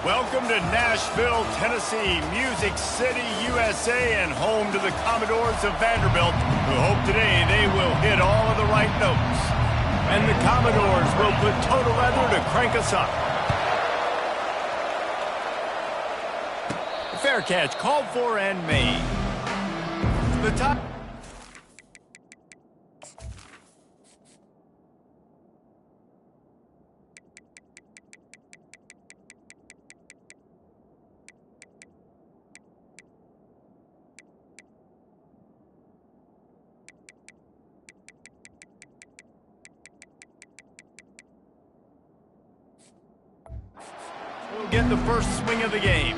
Welcome to Nashville, Tennessee, Music City, USA, and home to the Commodores of Vanderbilt, who hope today they will hit all of the right notes. And the Commodores will put total leather to crank us up. Fair catch called for and made. The top. Get the first swing of the game.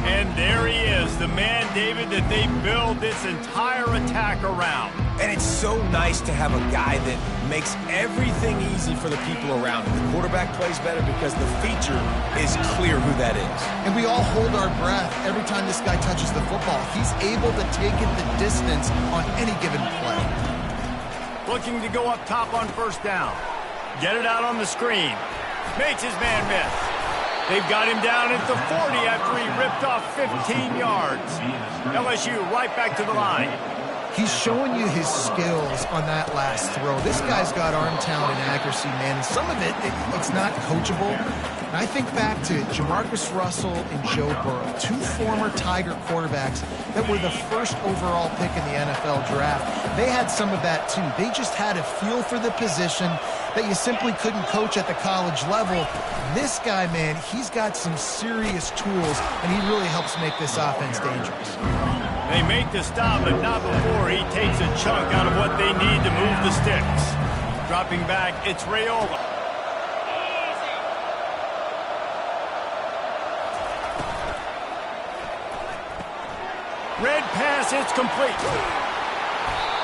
And there he is, the man, David, that they build this entire attack around. And it's so nice to have a guy that makes everything easy for the people around him. The quarterback plays better because the feature is clear who that is. And we all hold our breath every time this guy touches the football. He's able to take it the distance on any given play. Looking to go up top on first down. Get it out on the screen. Makes his man miss. They've got him down at the 40 after he ripped off 15 yards. LSU right back to the line. He's showing you his skills on that last throw. This guy's got arm talent and accuracy, man. And some of it's not coachable. And I think back to Jamarcus Russell and Joe Burrow, two former Tiger quarterbacks that were the first overall pick in the NFL draft. They had some of that, too. They just had a feel for the position that you simply couldn't coach at the college level. This guy, man, he's got some serious tools, and he really helps make this offense dangerous. They make the stop, but not before he takes a chunk out of what they need to move the sticks. Dropping back, it's Raiola. Red pass, it's complete.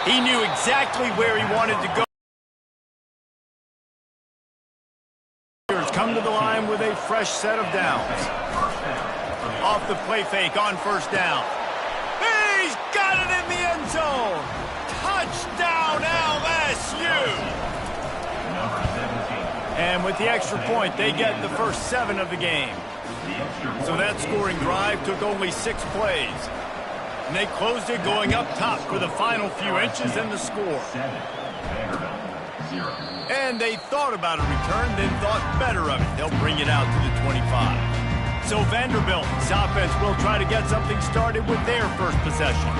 He knew exactly where he wanted to go. Come to the line with a fresh set of downs. Off the play fake on first down. He's got it in the end zone. Touchdown LSU. And with the extra point, they get the first 7 of the game. So that scoring drive took only 6 plays. And they closed it going up top for the final few inches in the score. And they thought about a return, then thought better of it. They'll bring it out to the 25. So Vanderbilt's offense will try to get something started with their first possession.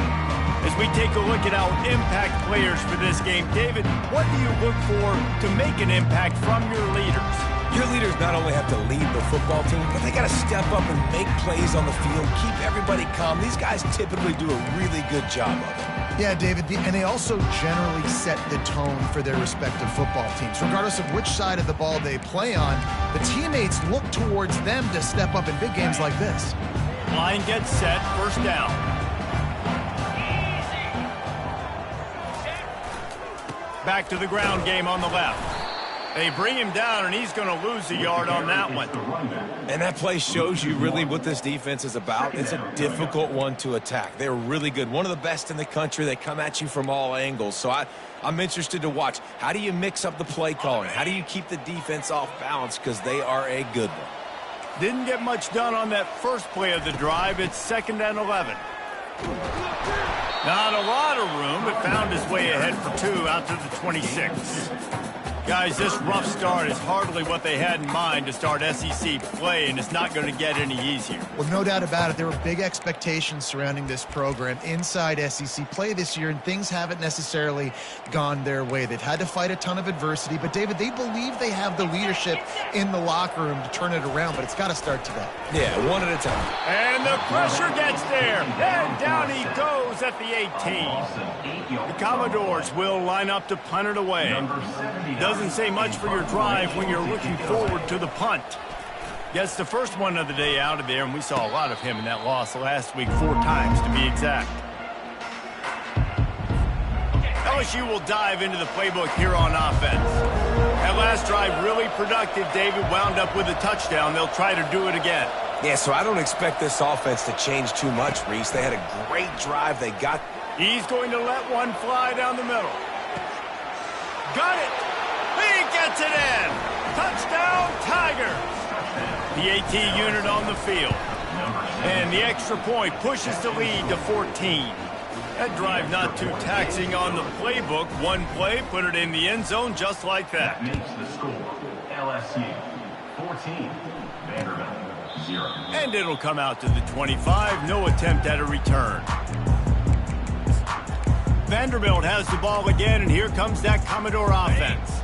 As we take a look at our impact players for this game, David, what do you look for to make an impact from your leaders? Your leaders not only have to lead the football team, but they got to step up and make plays on the field, keep everybody calm. These guys typically do a really good job of it. Yeah, David, and they also generally set the tone for their respective football teams. Regardless of which side of the ball they play on, the teammates look towards them to step up in big games like this. Line gets set, first down. Back to the ground game on the left. They bring him down, and he's going to lose a yard on that one. And that play shows you really what this defense is about. It's a difficult one to attack. They're really good. One of the best in the country. They come at you from all angles. So I'm interested to watch. How do you mix up the play calling? How do you keep the defense off balance? Because they are a good one. Didn't get much done on that first play of the drive. It's 2nd and 11. Not a lot of room, but found his way ahead for 2 out to the 26. Guys, this rough start is hardly what they had in mind to start SEC play, and it's not going to get any easier. Well, no doubt about it. There were big expectations surrounding this program inside SEC play this year, and things haven't necessarily gone their way. They've had to fight a ton of adversity, but, David, they believe they have the leadership in the locker room to turn it around, but it's got to start today. Yeah, one at a time. And the pressure gets there, and down he goes at the 18. The Commodores will line up to punt it away. Doesn't say much for your drive when you're looking forward to the punt. Gets the first one of the day out of there, and we saw a lot of him in that loss last week, 4 times to be exact. LSU will dive into the playbook here on offense. That last drive really productive. David wound up with a touchdown. They'll try to do it again. Yeah, so I don't expect this offense to change too much, Reese. They had a great drive. They got... He's going to let one fly down the middle. Got it. He gets it in. Touchdown, Tigers. The AT unit on the field. And the extra point pushes the lead to 14. That drive not too taxing on the playbook. One play, put it in the end zone just like that. Makes the score. LSU 14, Vanderbilt 0. And it'll come out to the 25. No attempt at a return. Vanderbilt has the ball again, and here comes that Commodore offense.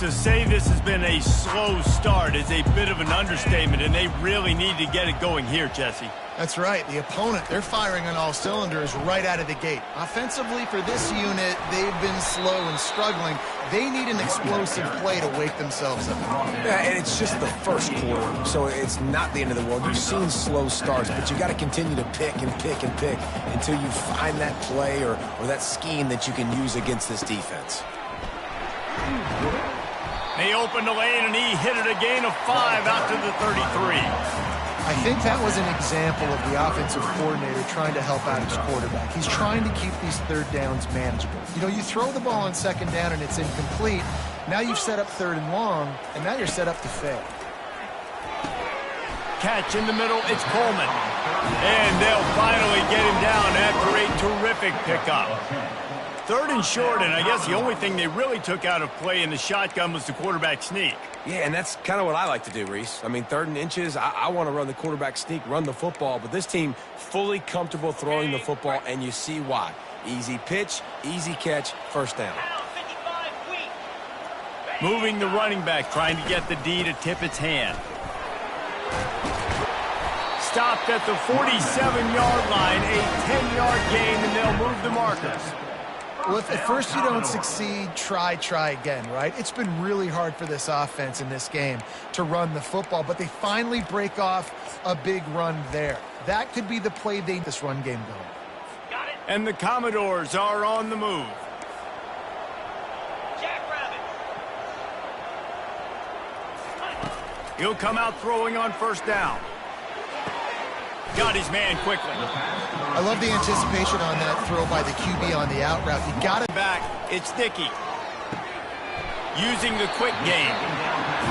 To say this has been a slow start is a bit of an understatement, and they really need to get it going here, Jesse. That's right. The opponent, they're firing on all cylinders right out of the gate. Offensively, for this unit, they've been slow and struggling. They need an explosive play to wake themselves up. Yeah, and it's just the first quarter, so it's not the end of the world. You've seen slow starts, but you got to continue to pick and pick and pick until you find that play or that scheme that you can use against this defense. They opened the lane, and he hit it a gain of 5 out to the 33. I think that was an example of the offensive coordinator trying to help out his quarterback. He's trying to keep these third downs manageable. You know, you throw the ball on second down and it's incomplete. Now you've set up third and long, and now you're set up to fail. Catch in the middle, it's Coleman. And they'll finally get him down after a terrific pickup. Third and short, and I guess the only thing they really took out of play in the shotgun was the quarterback sneak. Yeah, and that's kind of what I like to do, Reese. I mean, 3rd and inches, I want to run the quarterback sneak, run the football, but this team fully comfortable throwing the football, and you see why. Easy pitch, easy catch, first down. Moving the running back, trying to get the D to tip its hand. Stopped at the 47-yard line, a 10-yard gain, and they'll move the markers. Well, if at first you don't succeed, try again, right? It's been really hard for this offense in this game to run the football, but they finally break off a big run there. That could be the play they get this run game going. And the Commodores are on the move. He'll come out throwing on first down. Got his man quickly. I love the anticipation on that throw by the QB on the out route. You got it back. It's Dickey. Using the quick game.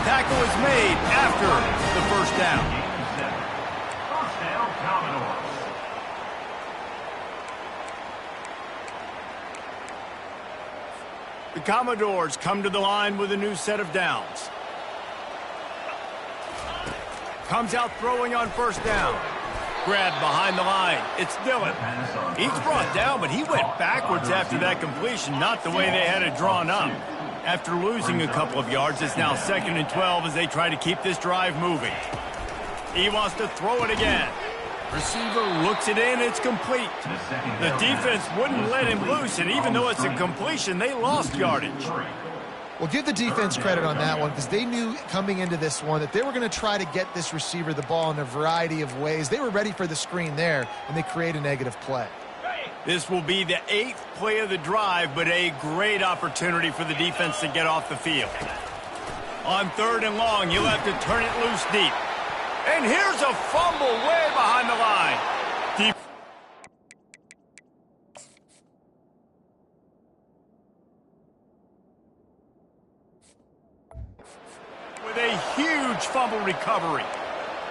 Tackle is made after the first down. First down, Commodores. The Commodores come to the line with a new set of downs. Comes out throwing on first down. Grabbed behind the line. It's Dillon. He's brought down, but he went backwards after that completion, not the way they had it drawn up. After losing a couple of yards, it's now 2nd and 12 as they try to keep this drive moving. He wants to throw it again. Receiver looks it in. It's complete. The defense wouldn't let him loose, and even though it's a completion, they lost yardage. Well, give the defense credit on that one because they knew coming into this one that they were going to try to get this receiver the ball in a variety of ways. They were ready for the screen there, and they create a negative play. This will be the 8th play of the drive, but a great opportunity for the defense to get off the field. On 3rd and long, you'll have to turn it loose deep. And here's a fumble way behind the line. Deep. With a huge fumble recovery.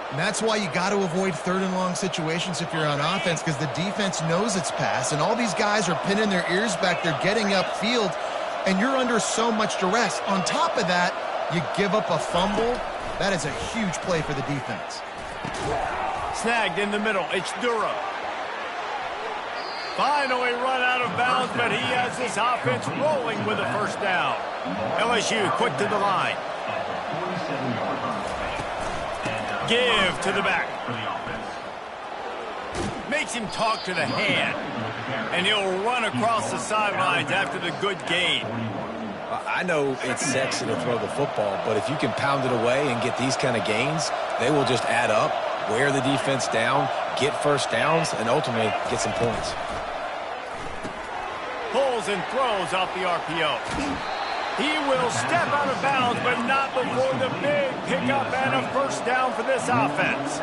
And that's why you got to avoid 3rd and long situations if you're on offense because the defense knows it's pass, and all these guys are pinning their ears back. They're getting upfield, and you're under so much duress. On top of that, you give up a fumble. That is a huge play for the defense. Snagged in the middle. It's Durham. Finally run out of bounds, but he has this offense rolling with a first down. LSU quick to the line. Give to the back. Makes him talk to the hand. And he'll run across the sidelines after the good gain. I know it's sexy to throw the football, but if you can pound it away and get these kind of gains, they will just add up, wear the defense down, get first downs, and ultimately get some points. Pulls and throws off the RPO. He will step out of bounds, but not before the big pickup and a first down for this offense.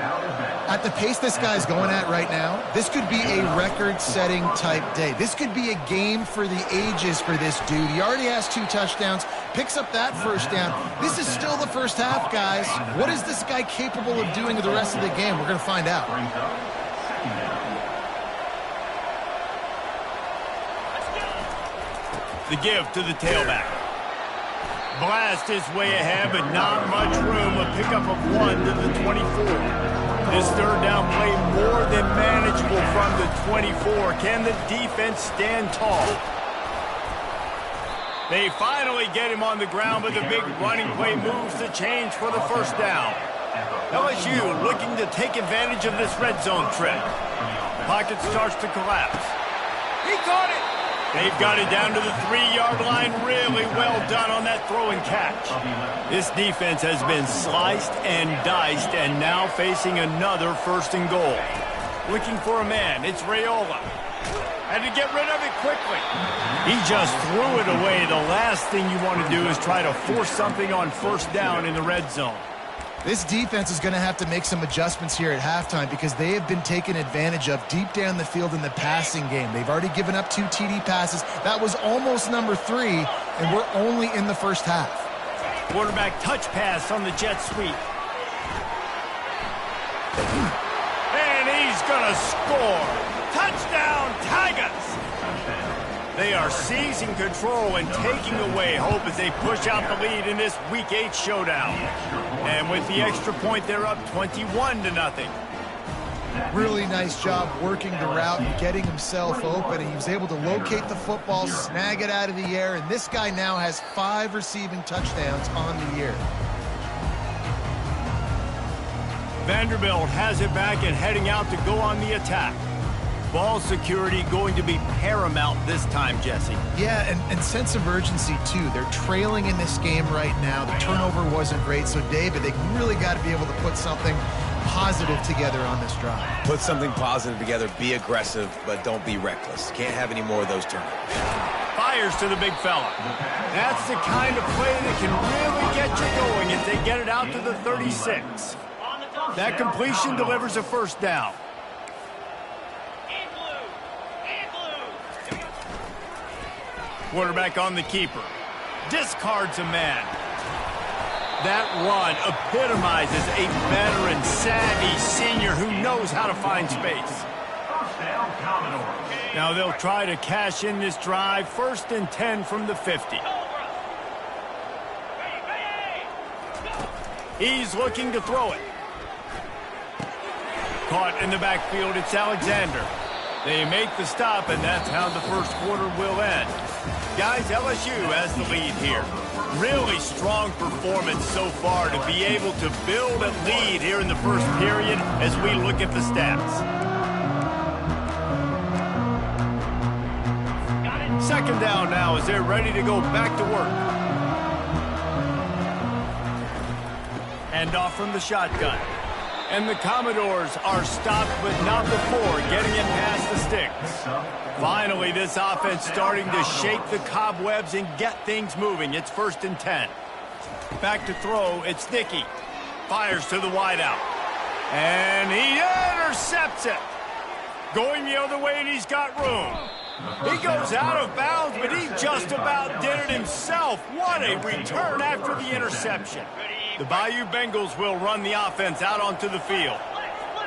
At the pace this guy's going at right now, this could be a record-setting type day. This could be a game for the ages for this dude. He already has 2 touchdowns, picks up that first down. This is still the first half, guys. What is this guy capable of doing with the rest of the game? We're going to find out. The give to the tailback. Blast his way ahead, but not much room. A pickup of 1 to the 24. This third down play more than manageable from the 24. Can the defense stand tall? They finally get him on the ground, but the big running play moves the chains for the first down. LSU looking to take advantage of this red zone trip. Pocket starts to collapse. He caught it! They've got it down to the 3-yard line. Really well done on that throw and catch. This defense has been sliced and diced and now facing another first and goal. Looking for a man. It's Raiola. Had to get rid of it quickly. He just threw it away. The last thing you want to do is try to force something on first down in the red zone. This defense is going to have to make some adjustments here at halftime because they have been taken advantage of deep down the field in the passing game. They've already given up 2 TD passes. That was almost number 3, and we're only in the first half. Quarterback touch pass on the jet sweep. And he's going to score. Touchdown, Tigers! They are seizing control and taking away hope as they push out the lead in this Week 8 showdown. And with the extra point, they're up 21-0. Really nice job working the route and getting himself open. And he was able to locate the football, snag it out of the air, and this guy now has 5 receiving touchdowns on the year. Vanderbilt has it back and heading out to go on the attack. Ball security going to be paramount this time, Jesse. Yeah, and sense of urgency, too. They're trailing in this game right now. The turnover wasn't great, so, David, they really got to be able to put something positive together on this drive. Put something positive together, be aggressive, but don't be reckless. Can't have any more of those turnovers. Fires to the big fella. That's the kind of play that can really get you going if they get it out to the 36. That completion delivers a first down. Quarterback on the keeper. Discards a man. That run epitomizes a veteran, savvy senior who knows how to find space. Now they'll try to cash in this drive. 1st and 10 from the 50. He's looking to throw it. Caught in the backfield, it's Alexander. They make the stop, and that's how the first quarter will end. Guys, LSU has the lead here. Really strong performance so far to be able to build a lead here in the first period as we look at the stats. Second down now as they're ready to go back to work. Hand off from the shotgun. And the Commodores are stopped, but not before getting it past the sticks. Finally, this offense starting to shake the cobwebs and get things moving. It's 1st and 10. Back to throw, it's Dickey. Fires to the wideout. And he intercepts it. Going the other way, and he's got room. He goes out of bounds, but he just about did it himself. What a return after the interception. The Bayou Bengals will run the offense out onto the field.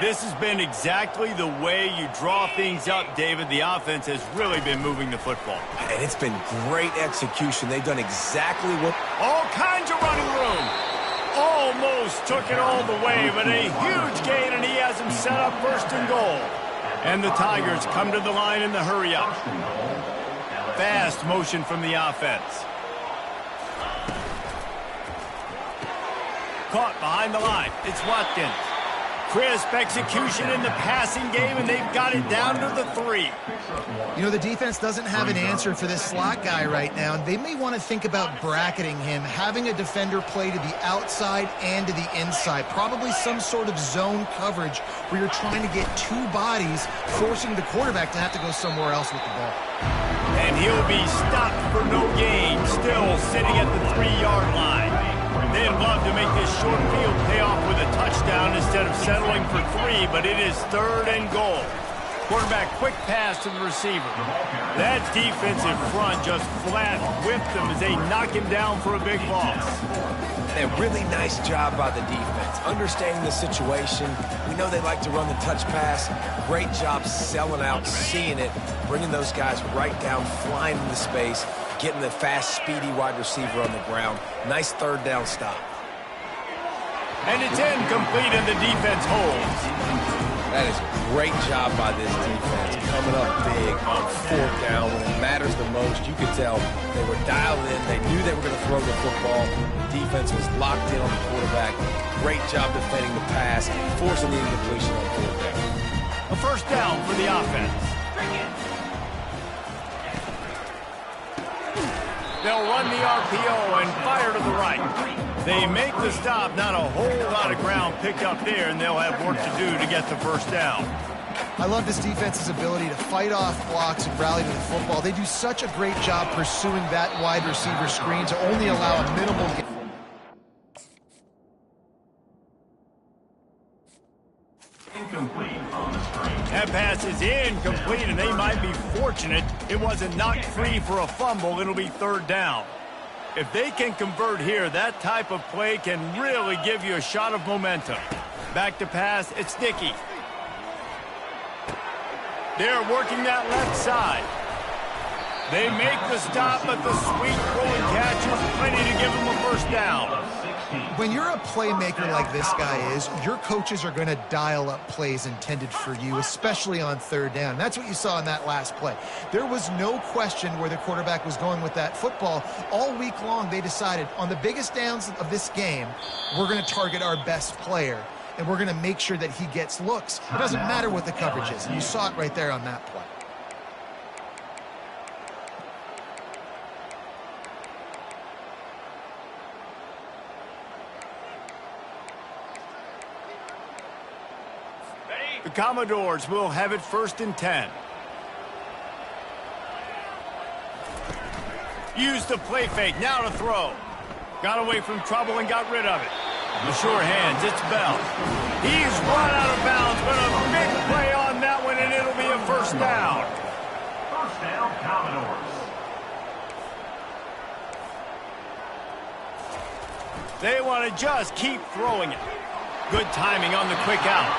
This has been exactly the way you draw things up, David. The offense has really been moving the football. And it's been great execution. They've done exactly what... All kinds of running room. Almost took it all the way, but a huge gain, and he has him set up 1st and goal. And the Tigers come to the line in the hurry-up. Fast motion from the offense. Caught behind the line. It's Watkins. Crisp execution in the passing game, and they've got it down to the 3. You know, the defense doesn't have an answer for this slot guy right now, and they may want to think about bracketing him, having a defender play to the outside and to the inside. Probably some sort of zone coverage where you're trying to get 2 bodies, forcing the quarterback to have to go somewhere else with the ball. And he'll be stopped for no gain. Still sitting at the 3-yard line. They'd love to make this short field pay off with a touchdown instead of settling for 3, but it is 3rd and goal. Quarterback quick pass to the receiver. That defensive front just flat whipped them as they knock him down for a big loss. A really nice job by the defense, understanding the situation. We know they like to run the touch pass. Great job selling out, seeing it, bringing those guys right down, flying into space, getting the fast, speedy wide receiver on the ground. Nice 3rd down stop. And it's incomplete, and the defense holds. That is a great job by this defense, coming up big on 4th down when it matters the most. You could tell they were dialed in. They knew they were going to throw the football. The defense was locked in on the quarterback. Great job defending the pass, forcing the incompletion on 4th down. A 1st down for the offense. They'll run the RPO and fire to the right. They make the stop, not a whole lot of ground picked up there, and they'll have work to do to get the 1st down. I love this defense's ability to fight off blocks and rally to the football. They do such a great job pursuing that wide receiver screen to only allow a minimal gain. Incomplete on the screen. That pass is incomplete, and they might be fortunate it wasn't knocked free for a fumble. It'll be 3rd down. If they can convert here, that type of play can really give you a shot of momentum. Back to pass, it's Dickey. They're working that left side. They make the stop, but the sweet throwing catch is plenty to give them a 1st down. When you're a playmaker like this guy is, your coaches are going to dial up plays intended for you, especially on 3rd down. That's what you saw in that last play. There was no question where the quarterback was going with that football. All week long, they decided on the biggest downs of this game, we're going to target our best player, and we're going to make sure that he gets looks. It doesn't matter what the coverage is. And you saw it right there on that play. The Commodores will have it 1st and 10. Used the play fake, now to throw. Got away from trouble and got rid of it. The sure hands, it's Bell. He's run out of bounds, but a big play on that one, and it'll be a 1st down. 1st down, Commodores. They want to just keep throwing it. Good timing on the quick out.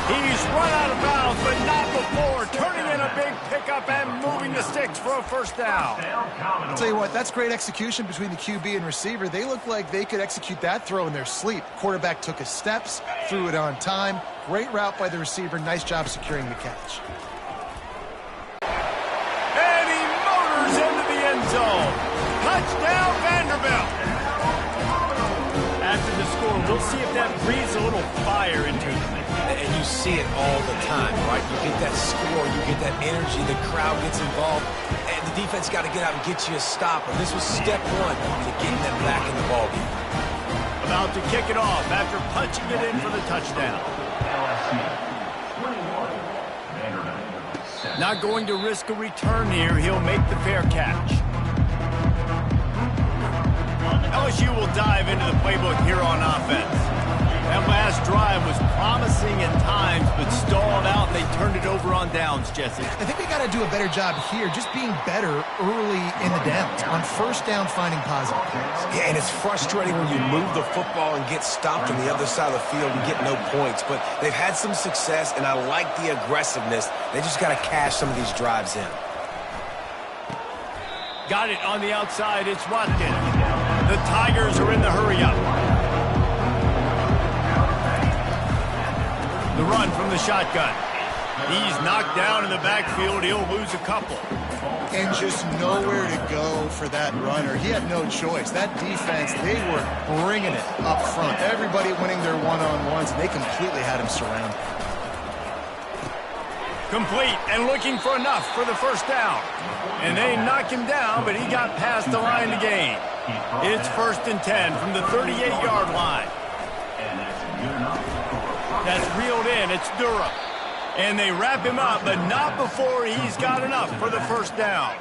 He's run out of bounds, but not before. Turning in a big pickup and moving the sticks for a 1st down. I'll tell you what, that's great execution between the QB and receiver. They look like they could execute that throw in their sleep. Quarterback took his steps, threw it on time. Great route by the receiver. Nice job securing the catch. And he motors into the end zone. Touchdown, Vanderbilt. After the score, we'll see if that breathes a little fire into them. And you see it all the time, right? You get that score, you get that energy, the crowd gets involved, and the defense got to get out and get you a stop. And this was step 1 to getting them back in the ballgame. About to kick it off after punching it in for the touchdown. LSU 21. Vanderbilt 7. Not going to risk a return here. He'll make the fair catch. LSU will dive into the playbook here on offense. That last drive was promising at times, but stalled out. They turned it over on downs, Jesse. I think they got to do a better job here, just being better early in the downs. On 1st down, finding positive plays. Yeah, and it's frustrating when you move the football and get stopped on the other side of the field and get no points. But they've had some success, and I like the aggressiveness. They just got to cash some of these drives in. Got it on the outside. It's Watkins. The Tigers are in the hurry-up. The run from the shotgun. He's knocked down in the backfield. He'll lose a couple. And just nowhere to go for that runner. He had no choice. That defense, they were bringing it up front. Everybody winning their one-on-ones, and they completely had him surrounded. Complete and looking for enough for the 1st down. And they knock him down, but he got past the line to gain. It's 1st and 10 from the 38-yard line. And that's good enough. That's reeled in. It's Durham. And they wrap him up, but not before he's got enough for the first down.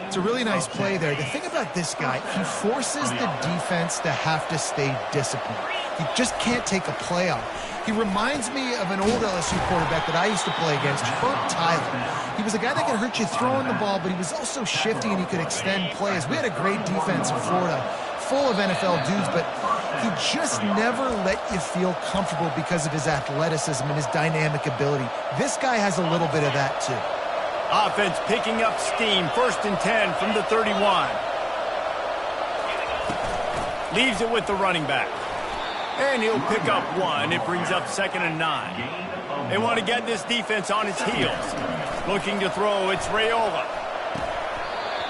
It's a really nice play there. The thing about this guy, he forces the defense to have to stay disciplined. He just can't take a play off. He reminds me of an old LSU quarterback that I used to play against, Herb Tyler. He was a guy that could hurt you throwing the ball, but he was also shifty and he could extend plays. We had a great defense in Florida, full of NFL dudes, but he just never let you feel comfortable because of his athleticism and his dynamic ability. This guy has a little bit of that too. Offense picking up steam, 1st and 10 from the 31. Leaves it with the running back. And he'll pick up 1. It brings up 2nd and 9. They want to get this defense on its heels. Looking to throw, it's Raiola.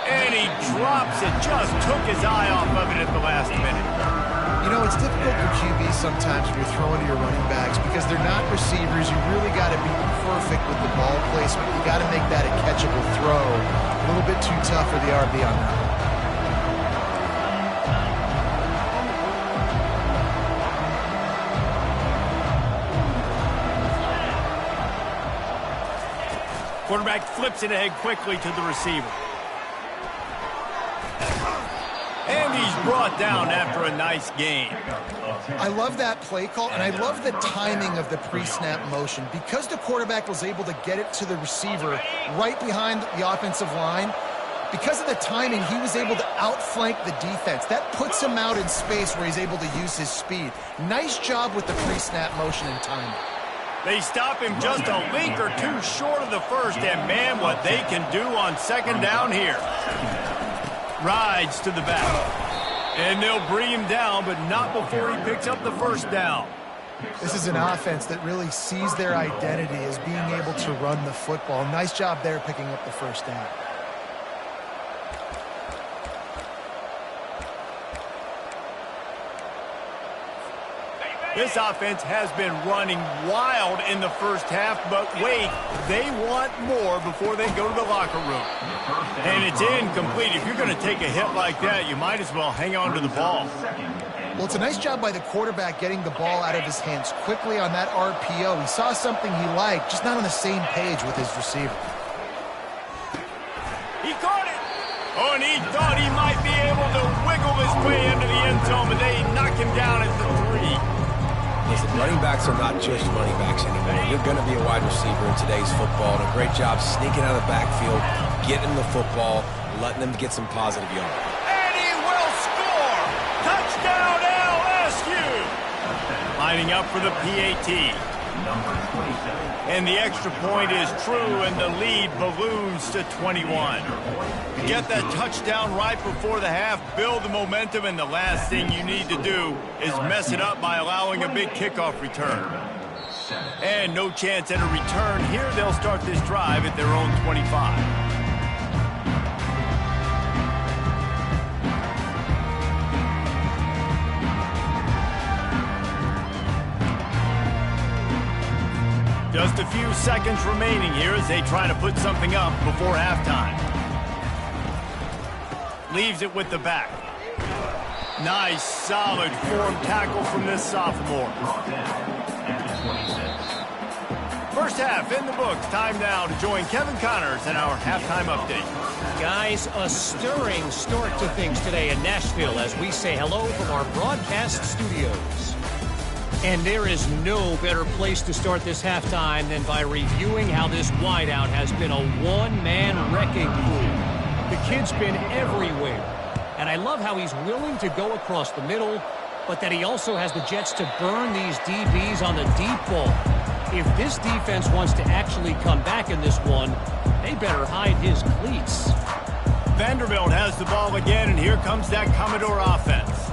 And he drops it, just took his eye off of it at the last minute. You know, it's difficult for QBs sometimes when you're throwing to your running backs because they're not receivers. You really got to be perfect with the ball placement. You got to make that a catchable throw. A little bit too tough for the RB on that. Quarterback flips it ahead quickly to the receiver. And he's brought down after a nice gain. I love that play call, and I love the timing of the pre-snap motion. Because the quarterback was able to get it to the receiver right behind the offensive line, because of the timing, he was able to outflank the defense. That puts him out in space where he's able to use his speed. Nice job with the pre-snap motion and timing. They stop him just a link or two short of the first, and man, what they can do on 2nd down here. Rides to the back. And they'll bring him down, but not before he picks up the first down. This is an offense that really sees their identity as being able to run the football. Nice job there picking up the first down. This offense has been running wild in the first half, but wait, they want more before they go to the locker room. And it's incomplete. If you're going to take a hit like that, you might as well hang on to the ball. Well, it's a nice job by the quarterback getting the ball out of his hands quickly on that RPO. He saw something he liked, just not on the same page with his receiver. He caught it. Oh, and he thought he might be able to wiggle his way into the end zone, but they knock him down at the 3. Listen, running backs are not just running backs anymore. You're going to be a wide receiver in today's football, and a great job sneaking out of the backfield, getting the football, letting them get some positive yards. And he will score! Touchdown LSU! Lining up for the PAT. And the extra point is true, and the lead balloons to 21. Get that touchdown right before the half, build the momentum, and the last thing you need to do is mess it up by allowing a big kickoff return. And no chance at a return. Here they'll start this drive at their own 25. Just a few seconds remaining here as they try to put something up before halftime. Leaves it with the back. Nice, solid form tackle from this sophomore. First half in the books. Time now to join Kevin Connors in our halftime update. Guys, a stirring start to things today in Nashville as we say hello from our broadcast studios. And there is no better place to start this halftime than by reviewing how this wideout has been a one-man wrecking crew. The kid's been everywhere, and I love how he's willing to go across the middle, but that he also has the jets to burn these DBs on the deep ball. If this defense wants to actually come back in this one, they better hide his cleats. Vanderbilt has the ball again, and here comes that Commodore offense.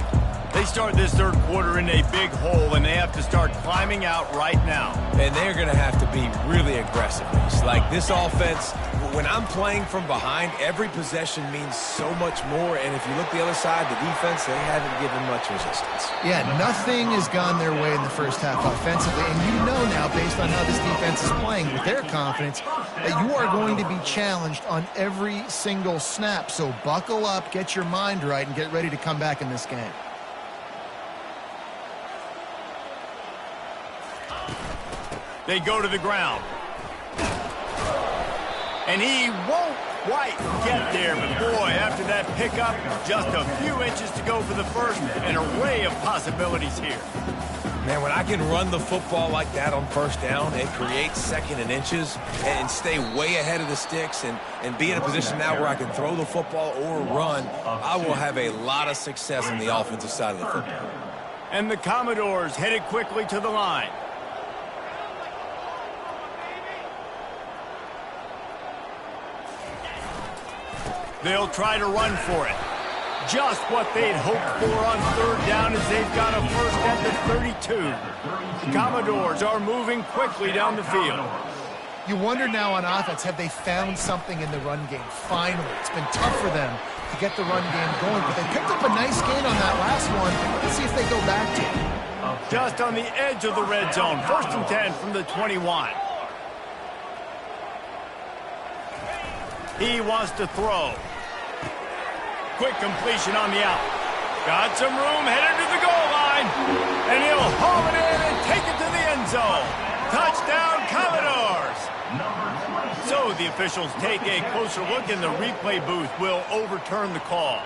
They start this third quarter in a big hole, and they have to start climbing out right now. And they're going to have to be really aggressive. It's like this offense, when I'm playing from behind, every possession means so much more. And if you look the other side, the defense, they haven't given much resistance. Yeah, nothing has gone their way in the first half offensively. And you know now, based on how this defense is playing with their confidence, that you are going to be challenged on every single snap. So buckle up, get your mind right, and get ready to come back in this game. They go to the ground. And he won't quite get there, but boy, after that pickup, just a few inches to go for the first. An array of possibilities here. Man, when I can run the football like that on first down, it creates second and inches and stay way ahead of the sticks and be in a position now where I can throw the football or run, I will have a lot of success on the offensive side of the football. And the Commodores headed quickly to the line. They'll try to run for it. Just what they'd hoped for on third down as they've got a first at the 32. The Commodores are moving quickly down the field. You wonder now on offense, have they found something in the run game? Finally, it's been tough for them to get the run game going, but they picked up a nice gain on that last one. Let's see if they go back to it. Just on the edge of the red zone. First and 10 from the 21. He wants to throw. Quick completion on the out. Got some room, headed to the goal line. And he'll haul it in and take it to the end zone. Touchdown, Commodores. So the officials take a closer look and the replay booth will overturn the call.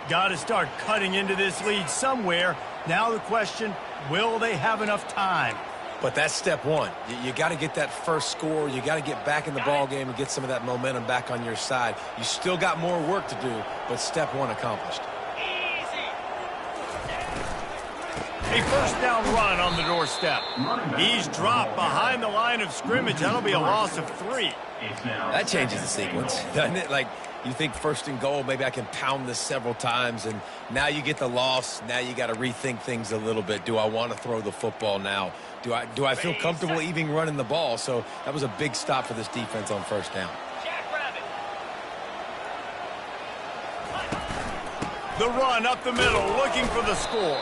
Got to start cutting into this lead somewhere. Now the question, will they have enough time? But that's step one. You got to get that first score. You got to get back in the ball game and get some of that momentum back on your side. You still got more work to do, but step one accomplished. A first down run on the doorstep. He's dropped behind the line of scrimmage. That'll be a loss of 3. That changes the sequence, doesn't it? Like, you think first and goal, maybe I can pound this several times, and now you get the loss. Now you got to rethink things a little bit. Do I want to throw the football now? Do I feel comfortable even running the ball? So that was a big stop for this defense on first down. The run up the middle, looking for the score.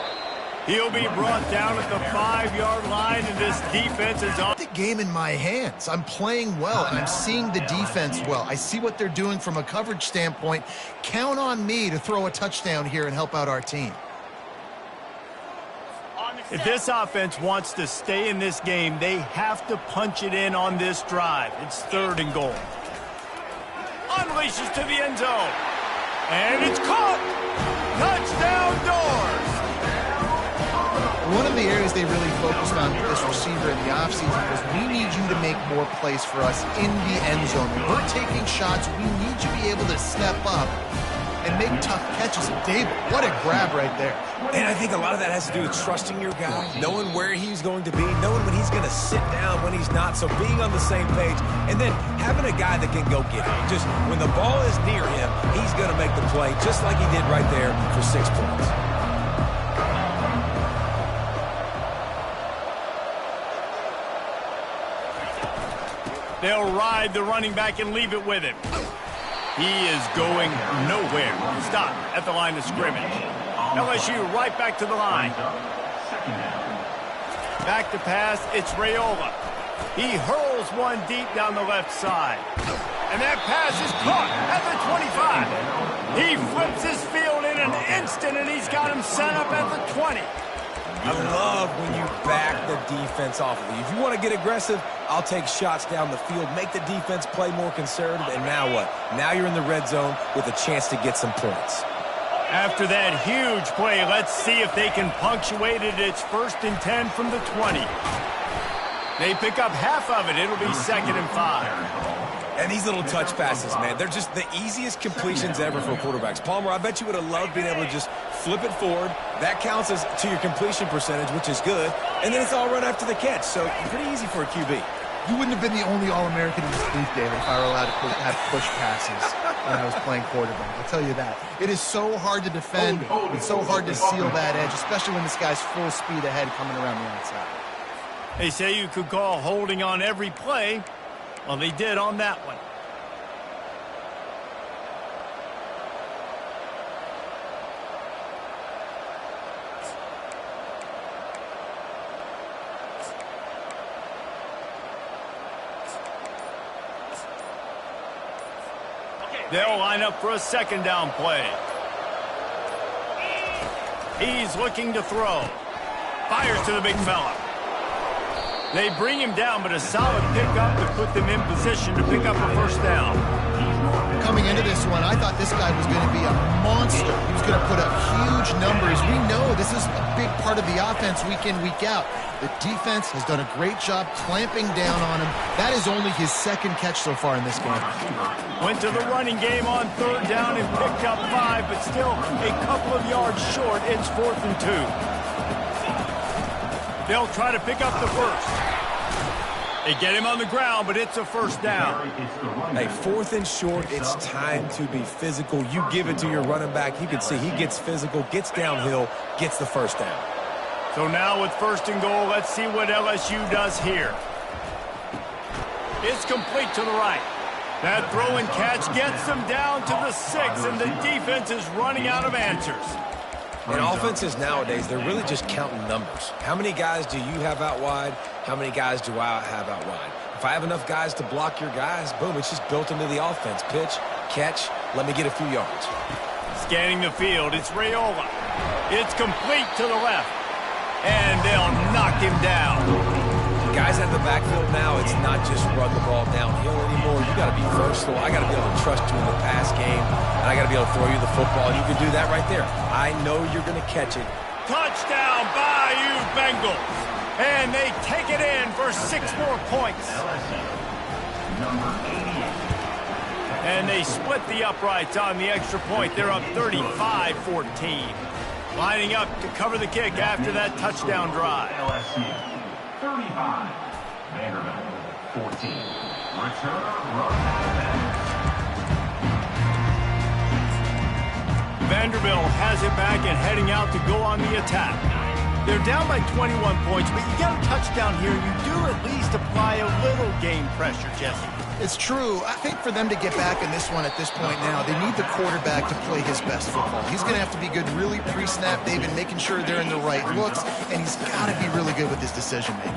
He'll be brought down at the 5-yard line, and this defense is on. The game in my hands. I'm playing well, and I'm seeing the defense well. I see what they're doing from a coverage standpoint. Count on me to throw a touchdown here and help out our team. If this offense wants to stay in this game, they have to punch it in on this drive. It's third and goal. Unleashes to the end zone. And it's caught. Touchdown, Doors. One of the areas they really focused on with this receiver in the offseason was we need you to make more plays for us in the end zone. When we're taking shots, we need you to be able to step up and make tough catches. Dable, what a grab right there. And I think a lot of that has to do with trusting your guy, knowing where he's going to be, knowing when he's going to sit down, when he's not, so being on the same page, and then having a guy that can go get it. Just when the ball is near him, he's going to make the play, just like he did right there for 6 points. They'll ride the running back and leave it with him. He is going nowhere. Stop at the line of scrimmage. LSU right back to the line. Back to pass, it's Raiola. He hurls one deep down the left side. And that pass is caught at the 25. He flips his field in an instant, and he's got him set up at the 20. I love when you back the defense off of you. If you want to get aggressive, I'll take shots down the field, make the defense play more conservative, and now what? Now you're in the red zone with a chance to get some points. After that huge play, let's see if they can punctuate it. It's first and 10 from the 20. They pick up half of it. It'll be 2nd and 5. And these little touch passes, man, they're just the easiest completions ever for quarterbacks. Palmer, I bet you would have loved being able to just flip it forward. That counts as to your completion percentage, which is good. And then it's all run after the catch, so pretty easy for a QB. You wouldn't have been the only All-American in this booth, David, if I were allowed to have push passes when I was playing quarterback. I'll tell you that. It is so hard to defend. It's so hard to seal that edge, especially when this guy's full speed ahead coming around the outside. They say you could call holding on every play. Well, they did on that one. They'll line up for a 2nd down play. He's looking to throw. Fires to the big fella. They bring him down, but a solid pickup to put them in position to pick up a first down. Coming into this one, I thought this guy was going to be a monster. He was going to put up huge numbers. We know this is a big part of the offense week in, week out. The defense has done a great job clamping down on him. That is only his second catch so far in this game. Went to the running game on third down and picked up 5, but still a couple of yards short. It's 4th and 2. They'll try to pick up the first. They get him on the ground, but it's a first down. Hey, 4th and short, it's time to be physical. You give it to your running back. You can see he gets physical, gets downhill, gets the first down. So now with 1st and goal, let's see what LSU does here. It's complete to the right. That throw and catch gets them down to the 6, and the defense is running out of answers. In offenses nowadays, they're really just counting numbers. How many guys do you have out wide? How many guys do I have out wide? If I have enough guys to block your guys, boom, it's just built into the offense. Pitch, catch, let me get a few yards. Scanning the field, it's Raiola. It's complete to the left. And they'll knock him down. Guys at the backfield now, it's not just run the ball downhill anymore. You got to be versatile. I got to be able to trust you in the pass game, and I got to be able to throw you the football. You can do that right there. I know you're going to catch it. Touchdown, Bayou Bengals. And they take it in for 6 more points. Number 88. And they split the uprights on the extra point. They're up 35-14. Lining up to cover the kick after that touchdown drive. LSU 35. Vanderbilt 14. Return run back. Vanderbilt has it back and heading out to go on the attack. They're down by 21 points, but you get a touchdown here. You do at least apply a little game pressure, Jesse. It's true. I think for them to get back in this one at this point now, they need the quarterback to play his best football. He's going to have to be good really pre-snap, David, making sure they're in the right looks, and he's got to be really good with his decision-making.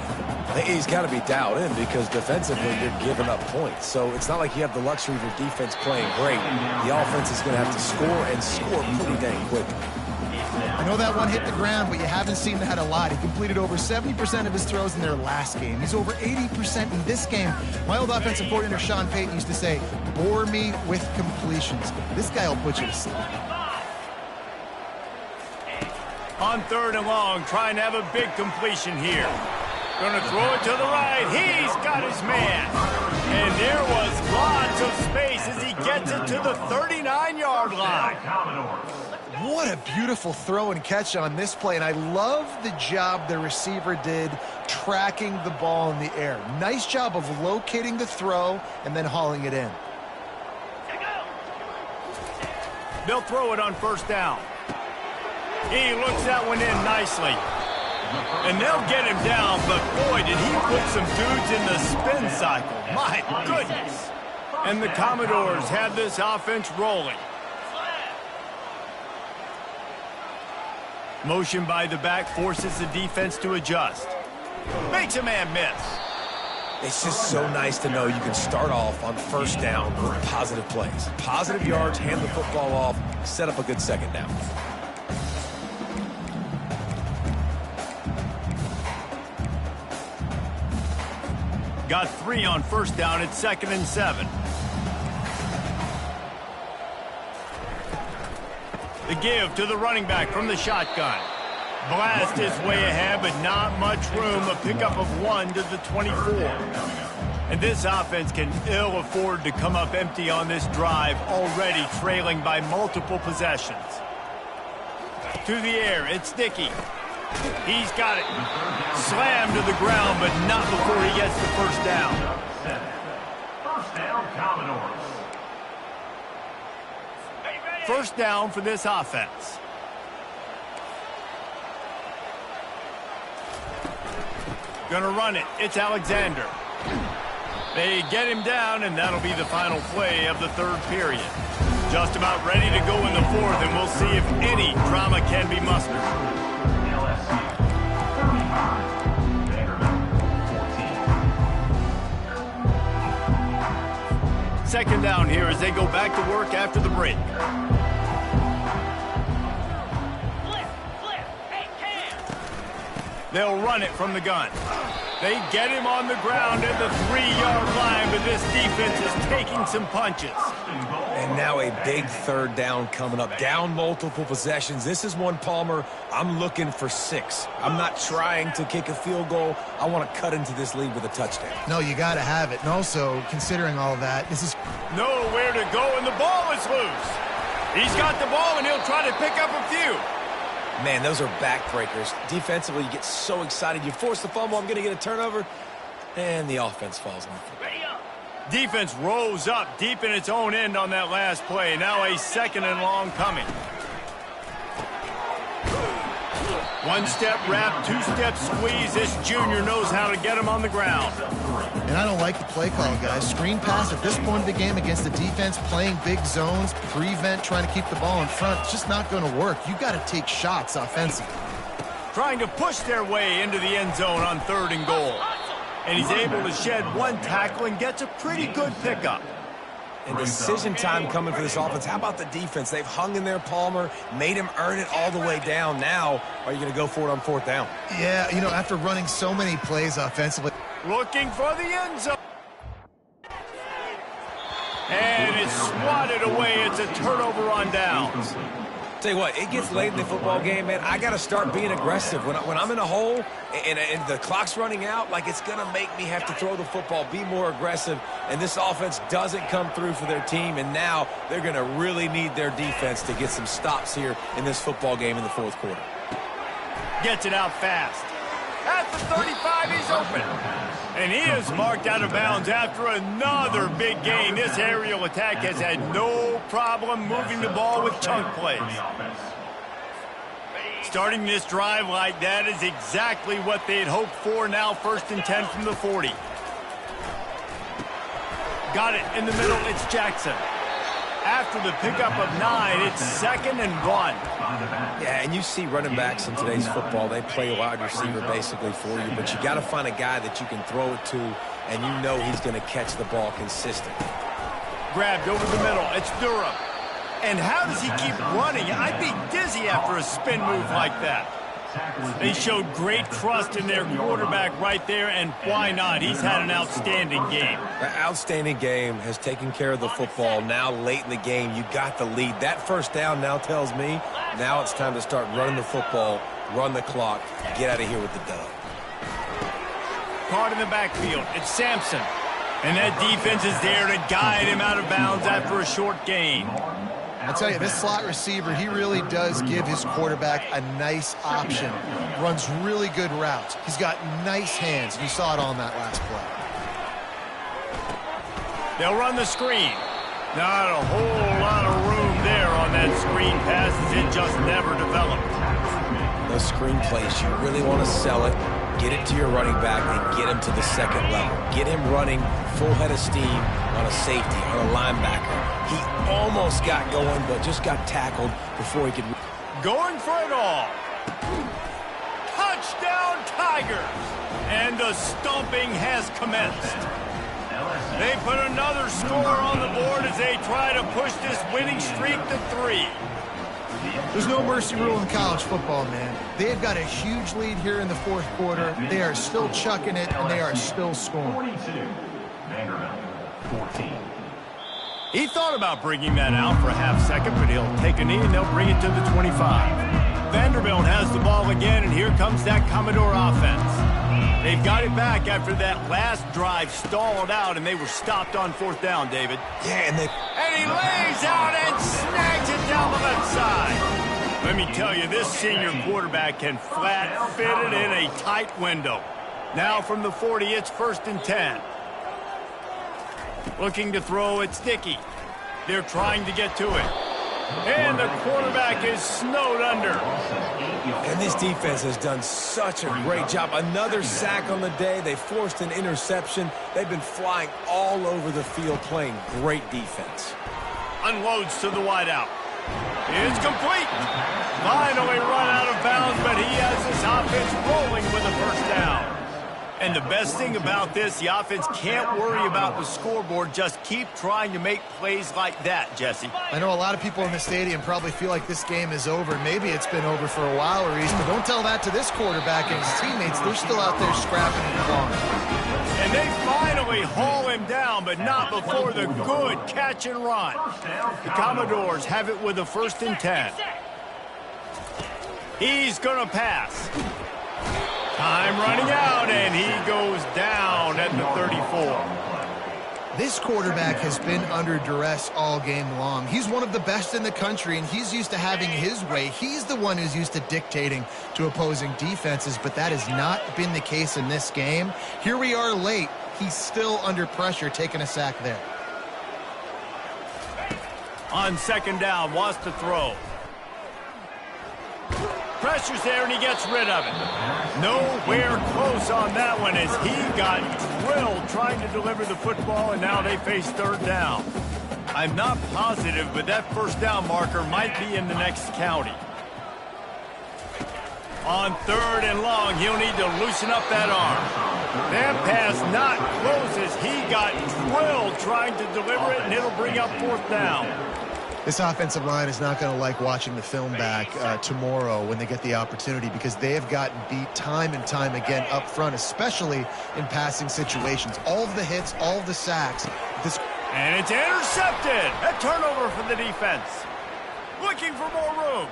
He's got to be dialed in because defensively you're giving up points. So it's not like you have the luxury of your defense playing great. The offense is going to have to score and score pretty dang quick. I know that one hit the ground, but you haven't seen that a lot. He completed over 70% of his throws in their last game. He's over 80% in this game. My old offensive coordinator, Sean Payton, used to say, bore me with completions. This guy will put you to sleep. On 3rd and long, trying to have a big completion here. Going to throw it to the right. He's got his man. And there was lots of space as he gets it to the 39-yard line. What a beautiful throw and catch on this play, and I love the job the receiver did tracking the ball in the air. Nice job of locating the throw and then hauling it in. They'll throw it on 1st down. He looks that one in nicely. And they'll get him down, but boy, did he put some dudes in the spin cycle. My goodness. And the Commodores have this offense rolling. Motion by the back forces the defense to adjust. Makes a man miss. It's just so nice to know you can start off on 1st down with positive plays. Positive yards, hand the football off, set up a good 2nd down. Got 3 on 1st down at 2nd and 7. The give to the running back from the shotgun. Blast is way ahead, but not much room. A pickup of 1 to the 24. And this offense can ill afford to come up empty on this drive, already trailing by multiple possessions. To the air, it's Dickey. He's got it. Slammed to the ground, but not before he gets the 1st down. 1st down, Commodores. 1st down for this offense. Gonna run it. It's Alexander. They get him down, and that'll be the final play of the 3rd period. Just about ready to go in the 4th, and we'll see if any drama can be mustered. LSU 35. Vanderbilt 14. 2nd down here as they go back to work after the break. They'll run it from the gun. They get him on the ground at the 3-yard line, but this defense is taking some punches. And now a big third down coming up. Down multiple possessions. This is one, Palmer, I'm looking for 6. I'm not trying to kick a field goal. I want to cut into this lead with a touchdown. No, you got to have it. And also, considering all that, this is Nowhere to go, and the ball is loose. He's got the ball, and he'll try to pick up a few. Man, those are backbreakers. Defensively, you get so excited. You force the fumble, I'm going to get a turnover, and the offense falls off. Defense rose up deep in its own end on that last play. Now a 2nd and long coming. One-step wrap, two-step squeeze. This junior knows how to get him on the ground. And I don't like the play call, guys. Screen pass at this point of the game against the defense, playing big zones, prevent, trying to keep the ball in front. It's just not going to work. You got to take shots offensively. Trying to push their way into the end zone on 3rd and goal. And he's able to shed one tackle and gets a pretty good pickup. And decision time coming for this offense. How about the defense? They've hung in there, Palmer, made him earn it all the way down. Now, are you going to go for it on 4th down? Yeah, you know, after running so many plays offensively. Looking for the end zone. And it's swatted away. It's a turnover on downs. Tell you what, it gets late in the football game, man. I got to start being aggressive. When I'm in a hole and the clock's running out, like, it's going to make me have to throw the football, be more aggressive. And this offense doesn't come through for their team, and now they're going to really need their defense to get some stops here in this football game in the 4th quarter. Gets it out fast. At the 35, he's open. And he is marked out of bounds after another big gain. This aerial attack has had no problem moving the ball with chunk plays. Starting this drive like that is exactly what they had hoped for. Now 1st and 10 from the 40. Got it in the middle. It's Jackson. After the pickup of 9, it's 2nd and 1. Yeah, and you see running backs in today's football, they play wide receiver basically for you, but you got to find a guy that you can throw it to, and you know he's going to catch the ball consistently. Grabbed over the middle. It's Durham. And how does he keep running? I'd be dizzy after a spin move like that. They showed great trust in their quarterback right there, and why not? He's had an outstanding game. The outstanding game has taken care of the football. Now late in the game, you got the lead. That 1st down now tells me now it's time to start running the football, run the clock, get out of here with the dub. Caught in the backfield. It's Sampson. And that defense is there to guide him out of bounds after a short gain. I'll tell you, this slot receiver, he really does give his quarterback a nice option. Runs really good routes. He's got nice hands. You saw it on that last play. They'll run the screen. Not a whole lot of room there on that screen pass as it just never developed. Those screen plays, you really want to sell it, get it to your running back, and get him to the 2nd level. Get him running full head of steam on a safety, on a linebacker. He almost got going, but just got tackled before he could. Going for it all. Touchdown, Tigers! And the stomping has commenced. They put another score on the board as they try to push this winning streak to 3. There's no mercy rule in college football, man. They've got a huge lead here in the 4th quarter. They are still chucking it, and they are still scoring. 42, Vanderbilt, 14. He thought about bringing that out for a half second, but he'll take a knee and they'll bring it to the 25. Vanderbilt has the ball again, and here comes that Commodore offense. They've got it back after that last drive stalled out, and they were stopped on 4th down, David. Yeah, and he lays out and snags it down the left side. Let me tell you, this senior quarterback can flat fit it in a tight window. Now from the 40, it's 1st and 10. Looking to throw, it's Dickey. They're trying to get to it. And the quarterback is snowed under. And this defense has done such a great job. Another sack on the day. They forced an interception. They've been flying all over the field playing great defense. Unloads to the wideout. It's complete. Finally run out of bounds, but he has his offense rolling with a 1st down. And the best thing about this, the offense can't worry about the scoreboard. Just keep trying to make plays like that, Jesse. I know a lot of people in the stadium probably feel like this game is over. Maybe it's been over for a while, Reese, but don't tell that to this quarterback and his teammates. They're still out there scrapping and clawing. And they finally haul him down, but not before the good catch and run. The Commodores have it with a 1st and 10. He's going to pass. Time running out, and he goes down at the 34. This quarterback has been under duress all game long. He's one of the best in the country, and he's used to having his way. He's the one who's used to dictating to opposing defenses, but that has not been the case in this game. Here we are late. He's still under pressure, taking a sack there. On 2nd down, wants to throw. Pressure's there, and he gets rid of it. Nowhere close on that one as he got drilled trying to deliver the football, and now they face 3rd down. I'm not positive, but that 1st down marker might be in the next county. On 3rd and long, he'll need to loosen up that arm. That pass not close as he got drilled trying to deliver it, and it'll bring up 4th down. This offensive line is not going to like watching the film back tomorrow when they get the opportunity, because they have gotten beat time and time again up front, especially in passing situations. All of the hits, all of the sacks. And it's intercepted. A turnover for the defense. Looking for more room.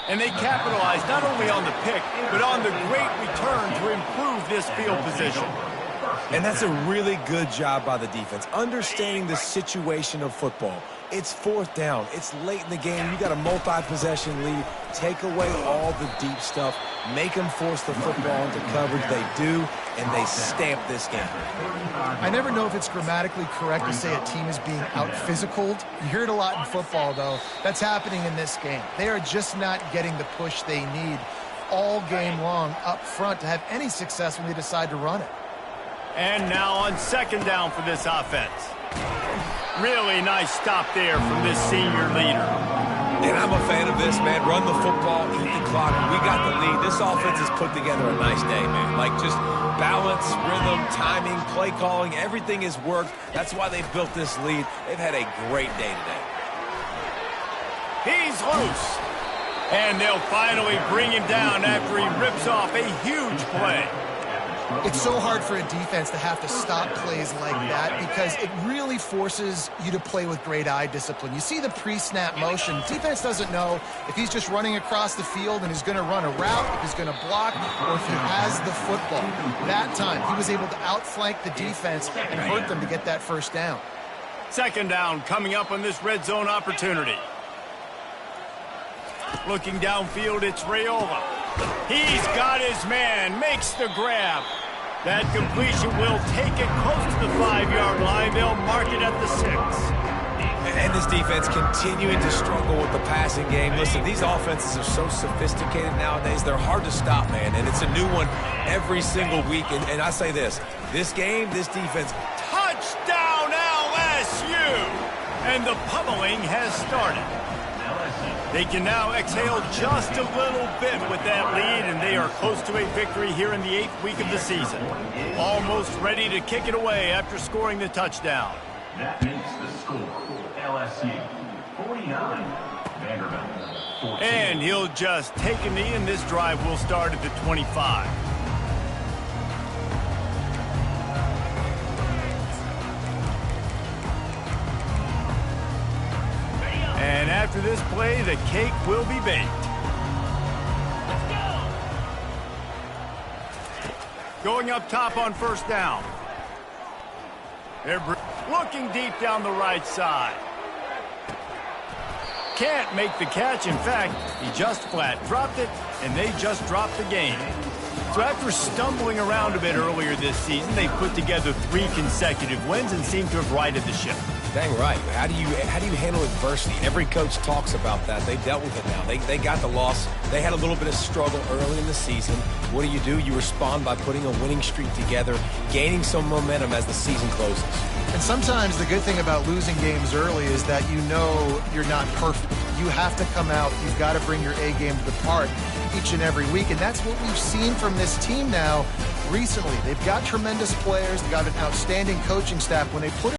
And they capitalize not only on the pick, but on the great return to improve this field position. And that's a really good job by the defense, understanding the situation of football. It's 4th down. It's late in the game. You got a multi-possession lead. Take away all the deep stuff. Make them force the football into coverage. They do, and they stamp this game. I never know if it's grammatically correct to say a team is being out-physicaled. You hear it a lot in football, though. That's happening in this game. They are just not getting the push they need all game long up front to have any success when they decide to run it. And now on 2nd down for this offense. Really nice stop there from this senior leader. And I'm a fan of this, man. Run the football, eat the clock. We got the lead. This offense has put together a nice day, man. Like, just balance, rhythm, timing, play calling, everything has worked. That's why they built this lead. They've had a great day today. He's loose. And they'll finally bring him down after he rips off a huge play. It's so hard for a defense to have to stop plays like that, because it really forces you to play with great eye discipline. You see the pre-snap motion. Defense doesn't know if he's just running across the field and he's going to run a route, if he's going to block, or if he has the football. That time, he was able to outflank the defense and hurt them to get that 1st down. 2nd down coming up on this red zone opportunity. Looking downfield, it's Raiola. He's got his man, makes the grab. That completion will take it close to the 5-yard line. They'll mark it at the 6. And this defense continuing to struggle with the passing game. Listen, these offenses are so sophisticated nowadays. They're hard to stop, man. And it's a new one every single week. And I say this game, this defense. Touchdown LSU! And the pummeling has started. They can now exhale just a little bit with that lead, and they are close to a victory here in the 8th week of the season. Almost ready to kick it away after scoring the touchdown. That makes the score LSU 49, Vanderbilt 14. And he'll just take a knee, and this drive will start at the 25. And after this play, the cake will be baked. Going up top on 1st down. They're looking deep down the right side. Can't make the catch. In fact, he just flat dropped it, and they just dropped the game. So after stumbling around a bit earlier this season, they put together 3 consecutive wins and seem to have righted the ship. Dang right. How do you handle adversity? Every coach talks about that. They've dealt with it now. They got the loss. They had a little bit of struggle early in the season. What do? You respond by putting a winning streak together, gaining some momentum as the season closes. And sometimes the good thing about losing games early is that you know you're not perfect. You have to come out. You've got to bring your A game to the part each and every week. And that's what we've seen from this team now recently. They've got tremendous players. They've got an outstanding coaching staff. When they put